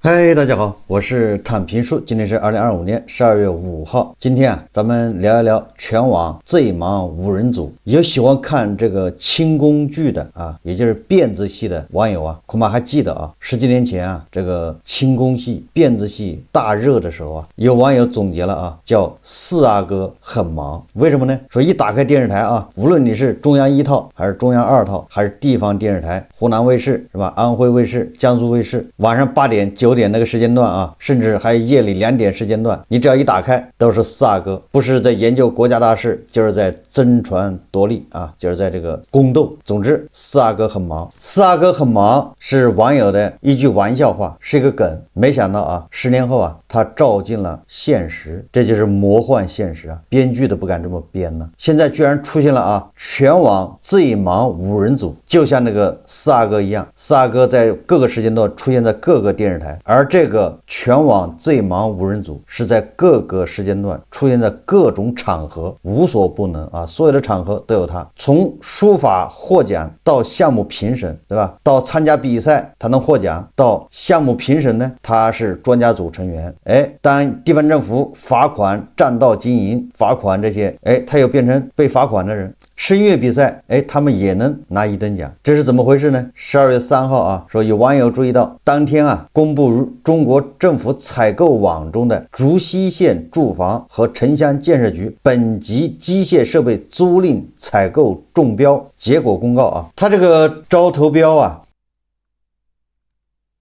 嗨，大家好，我是躺平叔，今天是2025年12月5号。今天咱们聊一聊全网最忙五人组。有喜欢看这个轻功剧的也就是辫子戏的网友恐怕还记得10几年前这个轻功戏、辫子戏大热的时候有网友总结了叫四阿哥很忙。为什么呢？说一打开电视台无论你是中央1套还是中央2套，还是地方电视台，湖南卫视是吧？安徽卫视、江苏卫视，晚上8点、9点那个时间段甚至还有夜里2点时间段，你只要一打开都是四阿哥，不是在研究国家大事，就是在争传夺利就是在这个宫斗。总之，四阿哥很忙。四阿哥很忙是网友的一句玩笑话，是一个梗。没想到10年后他照进了现实，这就是魔幻现实编剧都不敢这么编呢。现在居然出现了全网最忙五人组，就像那个四阿哥一样，四阿哥在各个时间段出现在各个电视台，而这个全网最忙五人组是在各个时间段出现在各种场合，无所不能所有的场合都有他。从书法获奖到项目评审，对吧？到参加比赛他能获奖，到项目评审呢，他是专家组成员。当地方政府罚款占道经营罚款这些，他又变成被罚款的人。声乐比赛，他们也能拿1等奖，这是怎么回事呢？12月3号说有网友注意到，当天公布中国政府采购网中的竹溪县住房和城乡建设局本级机械设备租赁采购中标结果公告他这个招投标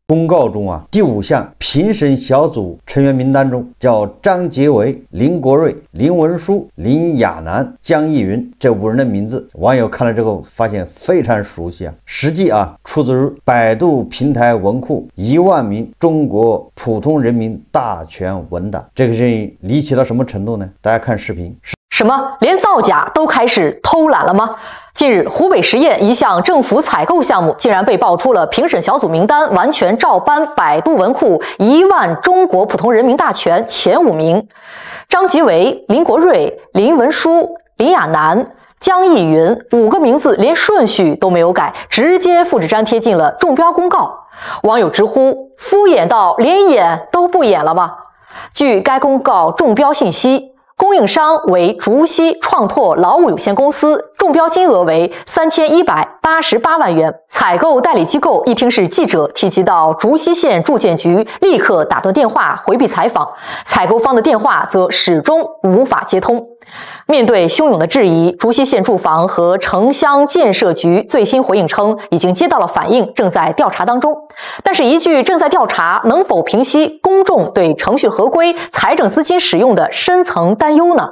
公告中第5项评审小组成员名单中，叫张杰维、林国瑞、林文书、林亚楠、江逸云这5人的名字，网友看了之后发现非常熟悉实际出自于百度平台文库1万名中国普通人民大全文档。这个事情离奇到什么程度呢？大家看视频。什么？连造假都开始偷懒了吗？近日，湖北十堰一项政府采购项目竟然被爆出了评审小组名单完全照搬百度文库1万中国普通人民大全前5名，张吉维、林国瑞、林文书、林亚楠、江逸云5个名字连顺序都没有改，直接复制粘贴进了中标公告。网友直呼：敷衍到连演都不演了吗？据该公告中标信息，供应商为竹溪创拓劳务有限公司，中标金额为3188万元。采购代理机构一听是记者提及到竹溪县住建局，立刻打断电话回避采访，采购方的电话则始终无法接通。面对汹涌的质疑，竹溪县住房和城乡建设局最新回应称，已经接到了反映，正在调查当中。但是一句正在调查，能否平息公众对程序合规、财政资金使用的深层担忧呢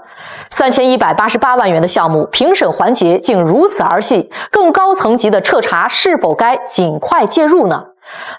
？3188万元的项目，评审环节竟如此儿戏，更高层级的彻查是否该尽快介入呢？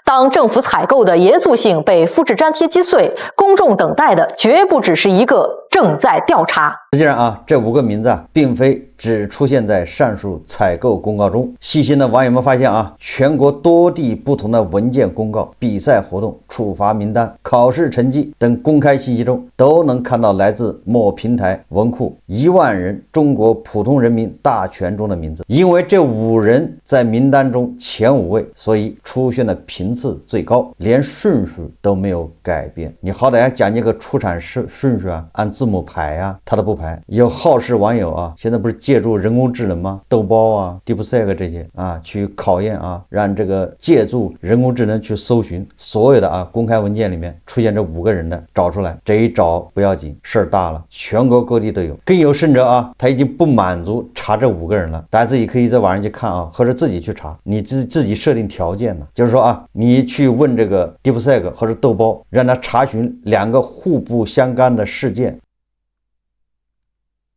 当政府采购的严肃性被复制粘贴击碎，公众等待的绝不只是一个正在调查。实际上这5个名字并非只出现在上述采购公告中。细心的网友们发现全国多地不同的文件公告、比赛活动、处罚名单、考试成绩等公开信息中，都能看到来自某平台文库1万人中国普通人民大全中的名字。因为这5人在名单中前5位，所以出现的频次最高，连顺序都没有改变。你好歹要讲一个出场顺序按字母排他都不排。有好事网友现在不是借助人工智能吗？豆包DeepSeek 这些去考验让这个借助人工智能去搜寻所有的公开文件里面出现这5个人的，找出来。这一找不要紧，事儿大了，全国各地都有。更有甚者他已经不满足查这5个人了，大家自己可以在网上去看或者自己去查，你自己设定条件呢，就是说你去问这个 DeepSeek 或者豆包，让他查询2个互不相干的事件，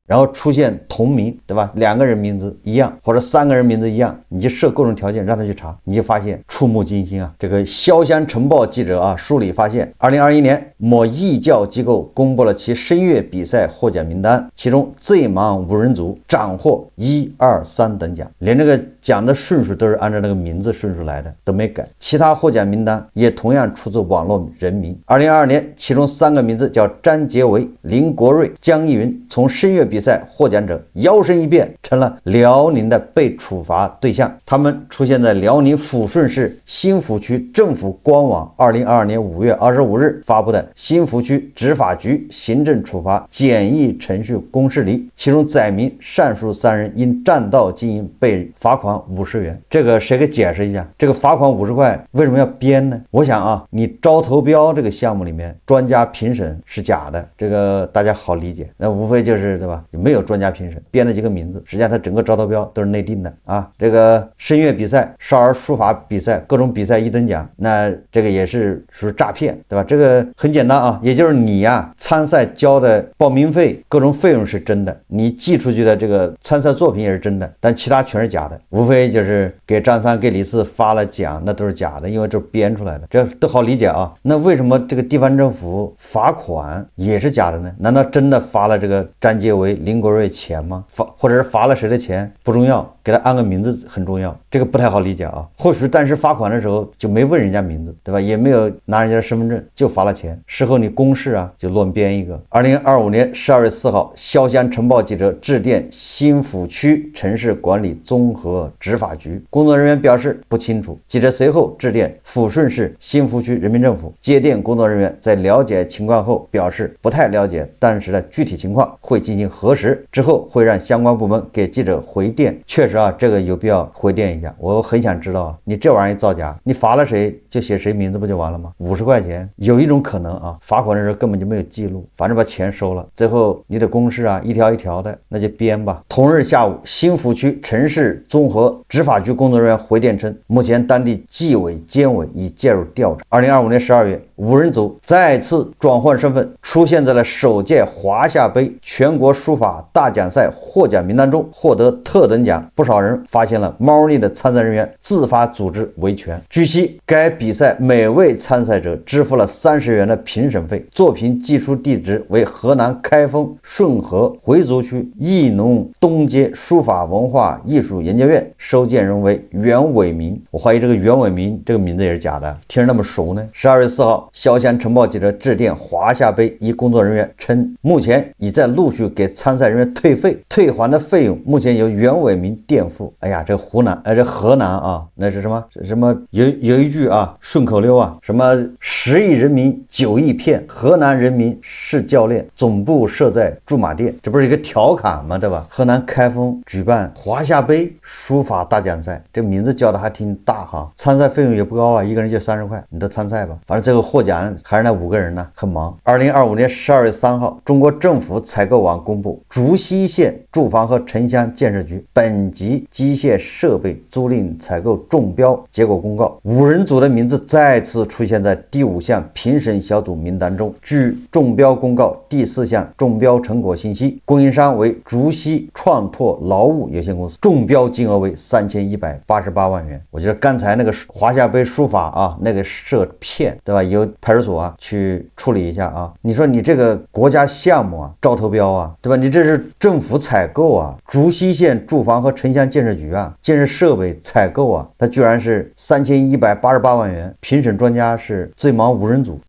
然后出现同名，对吧？2个人名字一样，或者3个人名字一样，你就设各种条件让他去查，你就发现触目惊心这个潇湘晨报记者梳理发现，2021年某义教机构公布了其声乐比赛获奖名单，其中 Z 盲五人组斩获1、2、3等奖，连这个奖的顺序都是按照那个名字顺序来的，都没改。其他获奖名单也同样出自网络人名。2022年，其中3个名字叫詹杰维、林国瑞、江一云，从声乐比赛获奖者摇身一变成了辽宁的被处罚对象。他们出现在辽宁抚顺市新福区政府官网2022年5月25日发布的新福区执法局行政处罚简易程序公示里，其中载明上述3人因占道经营被罚款50元。这个谁给解释一下？这个罚款50块为什么要编呢？我想啊，你招投标这个项目里面专家评审是假的，这个大家好理解，那无非就是对吧？没有专家评审，编了几个名字，实际上它整个招投标都是内定的啊。这个声乐比赛、少儿书法比赛、各种比赛1等奖，那这个也是属于诈骗，对吧？这个很简单啊，也就是你呀参赛交的报名费、各种费用是真的，你寄出去的这个参赛作品也是真的，但其他全是假的，无非就是给张三、给李四发了奖，那都是假的，因为这是编出来的，这都好理解啊。那为什么这个地方政府罚款也是假的呢？难道真的罚了这个詹杰维、林国瑞钱吗？或者是罚了谁的钱不重要，给他安个名字很重要，这个不太好理解啊。或许当时罚款的时候就没问人家名字，对吧？也没有拿人家的身份证，就罚了钱，事后你公示啊就乱编一个。2025年12月4号，潇湘晨报记者致电新抚区城市管理综合执法局，工作人员表示不清楚。记者随后致电抚顺市新抚区人民政府，接电工作人员在了解情况后表示不太了解当时的具体情况，会进行核实，之后会让相关部门给记者回电。确实啊，这个有必要回电一下。我很想知道啊，你这玩意儿造假，你罚了谁就写谁名字不就完了吗？50块钱，有一种可能啊，罚款的时候根本就没有记录，反正把钱收了，最后你的公示啊一条一条的，那就编吧。同日下午，新抚区城市综合执法局工作人员回电称，目前当地纪委监委已介入调查。2025年12月，五人组再次转换身份，出现在了首届华夏杯全国书法大奖赛获奖名单中，获得特等奖。不少人发现了猫腻的参赛人员自发组织维权。据悉，该比赛每位参赛者支付了30元的评审费，作品寄出地址为河南开封顺河回族区义农东街书法文化艺术研究院，收件人为袁伟民。我怀疑这个袁伟民这个名字也是假的，听着那么熟呢。12月4号，潇湘晨报记者致电华夏杯一工作人员称，目前已在陆续给参赛人员退费，退还的费用目前由袁伟民垫付。哎呀，这湖南这河南啊，那是什么有一句啊顺口溜啊，什么10亿人民9亿骗，河南人民是教练，总部设在驻马店，这不是一个调侃吗？对吧？河南开封举办华夏杯书法大奖赛，这名字叫的还挺大哈，参赛费用也不高啊，一个人就30块，你都参赛吧。反正最后获奖还是那5个人呢，很忙。2025年12月3号，中国政府采购网公布，竹溪县住房和城乡建设局本级机械设备租赁采购中标结果公告，五人组的名字再次出现在第5项评审小组名单中。据中标公告第4项中标成果信息，供应商为竹溪创拓劳务有限公司，中标金额为3188万元。我觉得刚才那个华夏杯书法啊，那个涉骗，对吧？由派出所啊去处理一下啊。你说你这个国家项目啊，招投标啊，对吧？你这是政府采购啊，竹溪县住房和城乡建设局啊，建设设备采购啊，它居然是3188万元，评审专家是最盲五人组。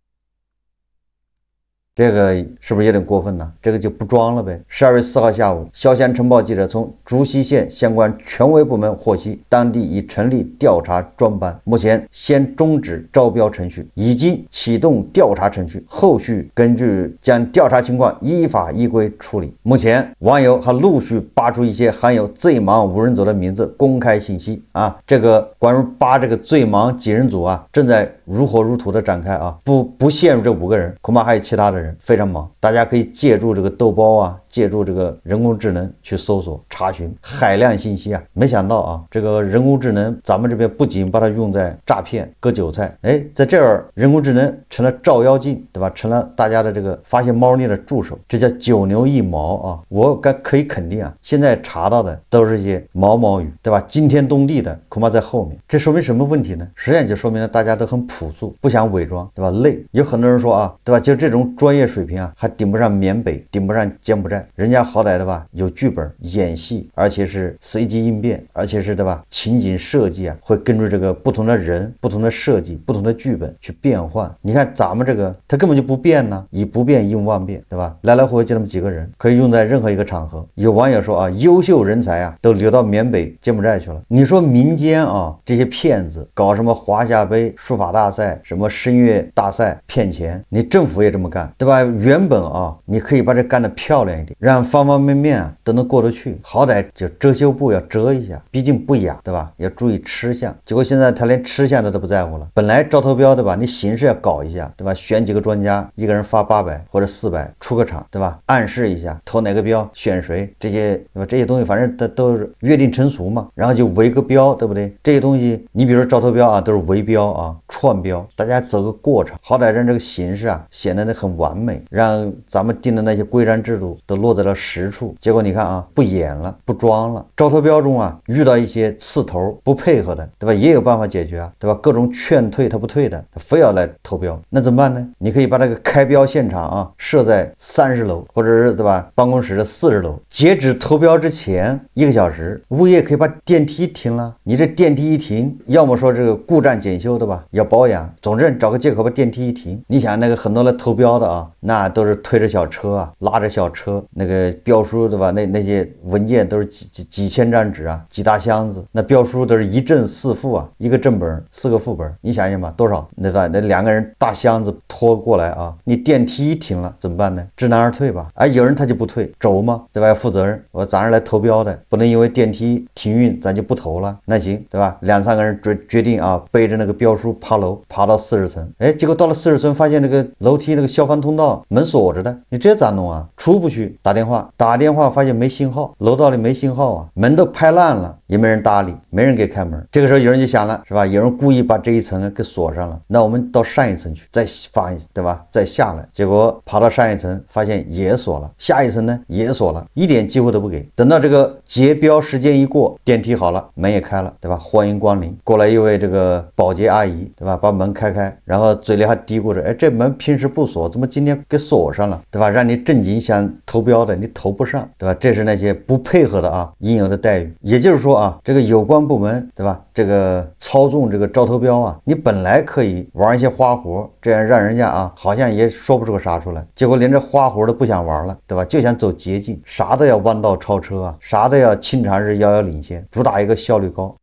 这个是不是有点过分呢？这个就不装了呗。12月4号下午，潇湘晨报记者从竹溪县相关权威部门获悉，当地已成立调查专班，目前先终止招标程序，已经启动调查程序，后续根据将调查情况依法依规处理。目前网友还陆续扒出一些含有最盲五人组的名字公开信息啊，这个关于扒这个最盲几人组啊，正在如火如荼的展开啊，不陷入这5个人，恐怕还有其他的人非常忙。大家可以借助这个豆包啊，借助这个人工智能去搜索查询海量信息啊。没想到啊，这个人工智能咱们这边不仅把它用在诈骗割韭菜，在这儿人工智能成了照妖镜，对吧？成了大家的这个发现猫腻的助手，这叫九牛一毛啊！我可以肯定啊，现在查到的都是一些毛毛雨，对吧？惊天动地的恐怕在后面。这说明什么问题呢？实际上就说明了大家都很朴素，不想伪装，对吧？累。有很多人说啊，对吧？就这种专业水平啊，还顶不上缅北，顶不上柬埔寨，人家好歹对吧？有剧本、演戏，而且是随机应变，而且是对吧？情景设计啊，会根据这个不同的人、不同的设计、不同的剧本去变换。你看咱们这个，它根本就不变呢，以不变应万变，对吧？来来回回就那么几个人，可以用在任何一个场合。有网友说啊，优秀人才啊，都流到缅北、柬埔寨去了。你说民间啊，这些骗子搞什么华夏杯、书法大赛、什么声乐大赛骗钱，你政府也这么干，对吧？原本啊，你可以把这干得漂亮一点，让方方面面啊都能过得去，好歹就遮羞布要遮一下，毕竟不雅，对吧？要注意吃相。结果现在他连吃相的都不在乎了。本来招投标，对吧？你形式要搞一下，对吧？选几个专家，一个人发800或者400出个场，对吧？暗示一下投哪个标选谁，这些对吧？这些东西反正都是约定成俗嘛，然后就围个标，对不对？这些东西你比如说招投标啊，都是围标啊、串标，大家走个过程，好歹让这个形式啊显得很完美，让咱们定的那些规章制度都落在了实处。结果你看啊，不演了，不装了。招投标中啊，遇到一些刺头不配合的，对吧？也有办法解决啊，对吧？各种劝退他不退的，他非要来投标，那怎么办呢？你可以把这个开标现场啊设在30楼，或者是对吧？办公室的40楼，截止投标之前1个小时，物业可以把电梯停了。你这电梯一停，要么说这个故障检修，对吧？要保养，总之找个借口把电梯一停。你想那个很多来投标的啊，那都是推着小车啊，拉着小车，那个标书，对吧？那些文件都是几千张纸啊，几大箱子，那标书都是1正4副啊，一个正本4个副本，你想想吧，多少？对吧？那2个人大箱子拖过来啊，你电梯一停了怎么办呢？知难而退吧。有人他就不退，轴嘛，对吧？要负责任。咱是来投标的，不能因为电梯停运咱就不投了。那行，对吧？2、3个人决定啊，背着那个标书爬楼，爬到40层。结果到了40层，发现那个楼梯那个消防通道门锁着的，你这咋弄啊？出不去，打电话发现没信号，楼道里没信号啊，门都拍烂了，也没人搭理，没人给开门。这个时候有人就想了，是吧？有人故意把这一层给锁上了，那我们到上一层去再发，对吧？再下来，结果爬到上一层发现也锁了，下一层呢也锁了，一点机会都不给。等到这个结标时间一过，电梯好了，门也开了，对吧？欢迎光临。过来一位这个保洁阿姨，对吧？把门开，然后嘴里还嘀咕着，这门平时不锁，怎么今天给锁上了，对吧？让你正经想投标的你投不上，对吧？这是那些不配合的啊应有的待遇。也就是说啊，这个有关部门，对吧？这个操纵这个招投标啊，你本来可以玩一些花活，这样让人家啊好像也说不出个啥出来，结果连这花活都不想玩了，对吧？就想走捷径，啥都要弯道超车啊，啥都要清查日遥遥领先，主打一个效率高。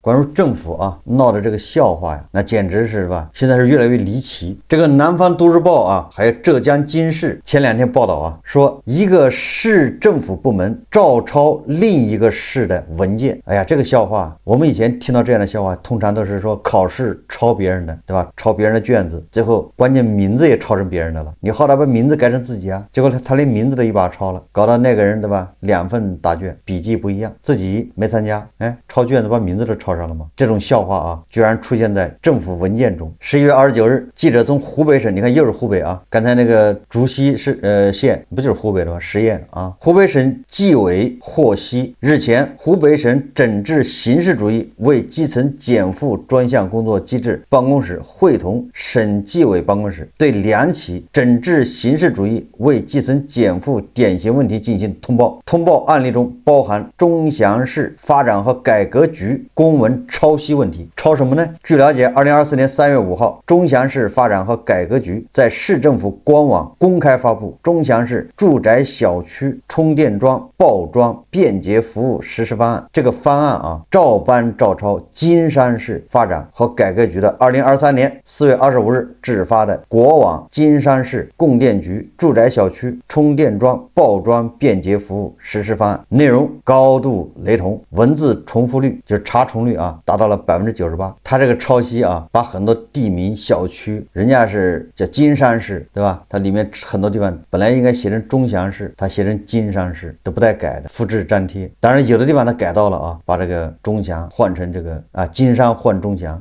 关于政府啊闹的这个笑话呀，那简直是吧，现在是越来越离奇。这个南方都市报啊，还有浙江经视前2天报道啊，说一个市政府部门照抄另一个市的文件。哎呀，这个笑话，我们以前听到这样的笑话，通常都是说考试抄别人的，对吧？抄别人的卷子，最后关键名字也抄成别人的了。你好歹把名字改成自己啊，结果他连名字都一把抄了，搞到那个人对吧，2份答卷，笔记不一样，自己没参加，抄卷子把名字都抄上了吗？这种笑话啊，居然出现在政府文件中。11月29日，记者从湖北省，你看又是湖北啊，刚才那个竹溪市县不就是湖北的吗？十堰啊，湖北省纪委获悉，日前湖北省整治形式主义为基层减负专项工作机制办公室会同省纪委办公室，对2起整治形式主义为基层减负典型问题进行通报。通报案例中包含钟祥市发展和改革局公文抄袭问题。抄什么呢？据了解，2024年3月5号，钟祥市发展和改革局在市政府官网公开发布钟祥市住宅小区充电桩报桩便捷服务实施方案。这个方案啊，照搬照抄金山市发展和改革局的2023年4月25日制发的国网金山市供电局住宅小区充电桩报桩便捷服务实施方案，内容高度雷同，文字重复率就是查重率啊达到了98%。他这个抄袭啊，把很多地名小区，人家是叫金山市，对吧？它里面很多地方本来应该写成钟祥市，他写成金山市，都不带改的，复制粘贴。当然有的地方他改到了啊，把这个钟祥换成这个啊金山换钟祥。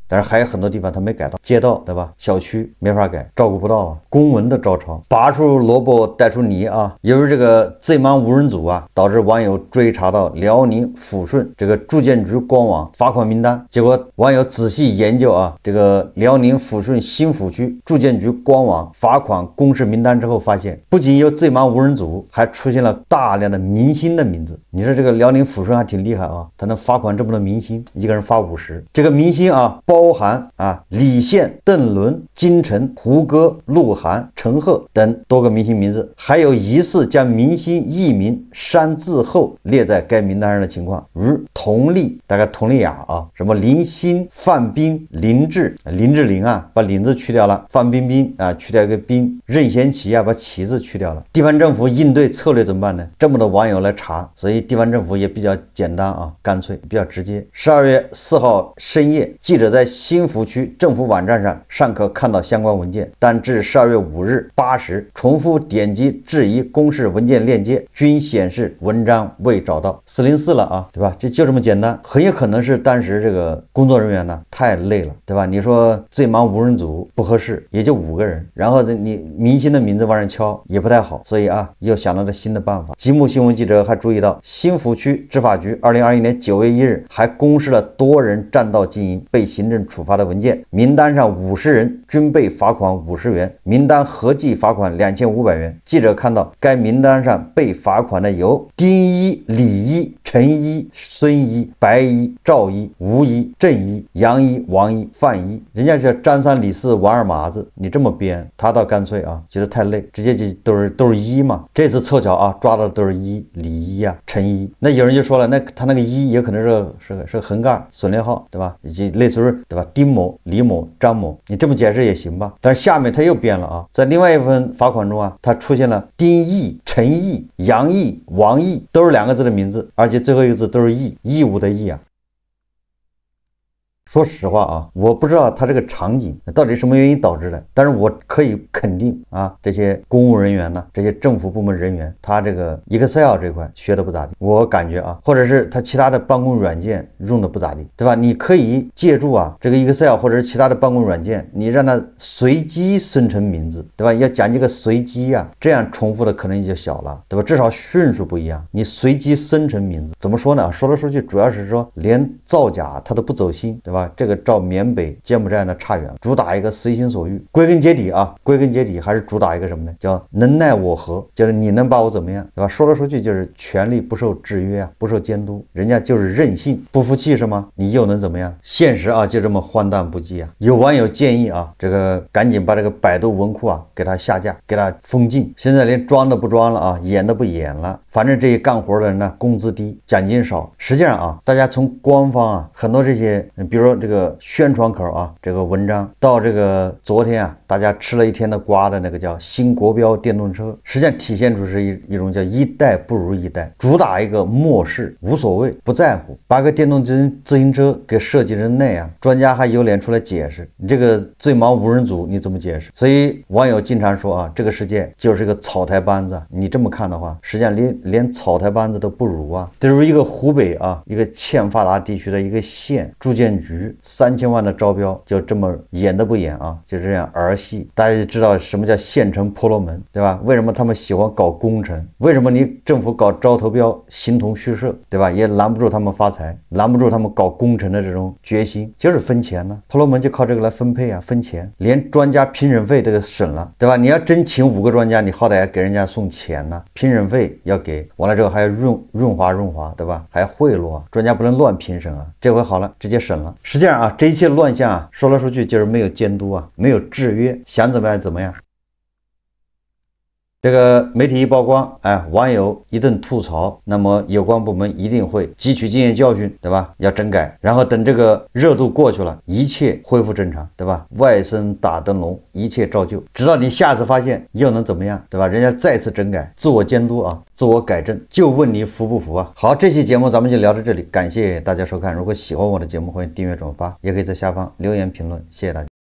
但是还有很多地方他没改到，街道对吧？小区没法改，照顾不到啊。公文的照抄，拔出萝卜带出泥啊。由于这个贼忙无人组啊，导致网友追查到辽宁抚顺这个住建局官网罚款名单。结果网友仔细研究啊，这个辽宁抚顺新抚区住建局官网罚款公示名单之后，发现不仅有贼忙无人组，还出现了大量的明星的名字。你说这个辽宁抚顺还挺厉害啊，他能罚款这么多明星，一个人罚50。这个明星啊，包含啊李现、邓伦、金晨、胡歌、鹿晗、陈赫等多个明星名字，还有疑似将明星艺名删字后列在该名单上的情况，如佟丽，大概佟丽娅啊，什么林欣、范冰、林志玲啊，把林字去掉了，范冰冰啊，去掉一个冰，任贤齐啊，把齐字去掉了。地方政府应对策略怎么办呢？这么多网友来查，所以地方政府也比较简单啊，干脆，比较直接。12月4号深夜，记者在新抚区政府网站上尚可看到相关文件，但至12月5日8时重复点击质疑公示文件链接，均显示文章未找到。404了啊，对吧？这就这么简单。很有可能是当时这个工作人员呢太累了，对吧？你说最忙无人组不合适，也就5个人，然后你明星的名字往上敲也不太好，所以啊又想到了新的办法。吉木新闻记者还注意到，新抚区执法局2021年9月1日还公示了多人占道经营被行政处罚的文件，名单上50人均被罚款50元，名单合计罚款2500元。记者看到该名单上被罚款的有丁一、李一、陈一、孙一、白一、赵一、吴一、郑一、杨一、王一、范一，人家叫张三李四王二麻子，你这么编，他倒干脆啊，觉得太累，直接就都是一嘛。这次凑巧啊，抓到的都是一，李一啊，陈一。那有人就说了，那他那个一也可能是个横杠省略号，对吧？以及类似于对吧？丁某、李某、张某，你这么解释也行吧？但是下面他又变了啊，在另外一份罚款中啊，他出现了丁义、陈义、杨义、王义，都是2个字的名字，而且最后一个字都是义，义务的义啊。说实话啊，我不知道他这个场景到底什么原因导致的，但是我可以肯定啊，这些公务人员呢，这些政府部门人员，他这个 Excel 这块学的不咋地，我感觉啊，或者是他其他的办公软件用的不咋地，对吧？你可以借助啊这个 Excel 或者是其他的办公软件，你让它随机生成名字，对吧？要讲这个随机啊，这样重复的可能也就小了，对吧？至少顺序不一样，你随机生成名字，怎么说呢？说来说去，主要是说连造假他都不走心，对吧？这个照缅北柬埔寨呢差远了，主打一个随心所欲。归根结底还是主打一个什么呢？叫能奈我何，就是你能把我怎么样，对吧？说来说去就是权力不受制约啊，不受监督，人家就是任性，不服气是吗？你又能怎么样？现实啊就这么荒诞不羁啊！有网友建议啊，这个赶紧把这个百度文库啊给它下架，给它封禁，现在连装都不装了啊，演都不演了。反正这些干活的人呢，工资低，奖金少。实际上啊，大家从官方啊很多这些，比如说这个宣传口啊，这个文章到这个昨天啊，大家吃了一天的瓜的那个叫新国标电动车，实际上体现出是一种叫一代不如一代，主打一个漠视，无所谓，不在乎，把个电动自行车给设计成那样，专家还有脸出来解释，你这个最忙无人组你怎么解释？所以网友经常说啊，这个世界就是个草台班子，你这么看的话，实际上连草台班子都不如啊。这是一个湖北啊，一个欠发达地区的一个县住建局3000万的招标，就这么演都不演啊，就这样儿戏。大家就知道什么叫县城婆罗门，对吧？为什么他们喜欢搞工程？为什么你政府搞招投标形同虚设，对吧？也拦不住他们发财，拦不住他们搞工程的这种决心，就是分钱呢。婆罗门就靠这个来分配啊，分钱，连专家评审费都给省了，对吧？你要真请5个专家，你好歹要给人家送钱呢，评审费要给，完了之后还要润滑，对吧？还要贿赂啊，专家不能乱评审啊。这回好了，直接省了。实际上啊，这一切乱象啊，说来说去就是没有监督啊，没有制约，想怎么样怎么样。这个媒体一曝光，网友一顿吐槽，那么有关部门一定会汲取经验教训，对吧？要整改，然后等这个热度过去了，一切恢复正常，对吧？外甥打灯笼，一切照旧，直到你下次发现又能怎么样，对吧？人家再次整改，自我监督啊，自我改正，就问你服不服啊？好，这期节目咱们就聊到这里，感谢大家收看。如果喜欢我的节目，欢迎订阅转发，也可以在下方留言评论，谢谢大家。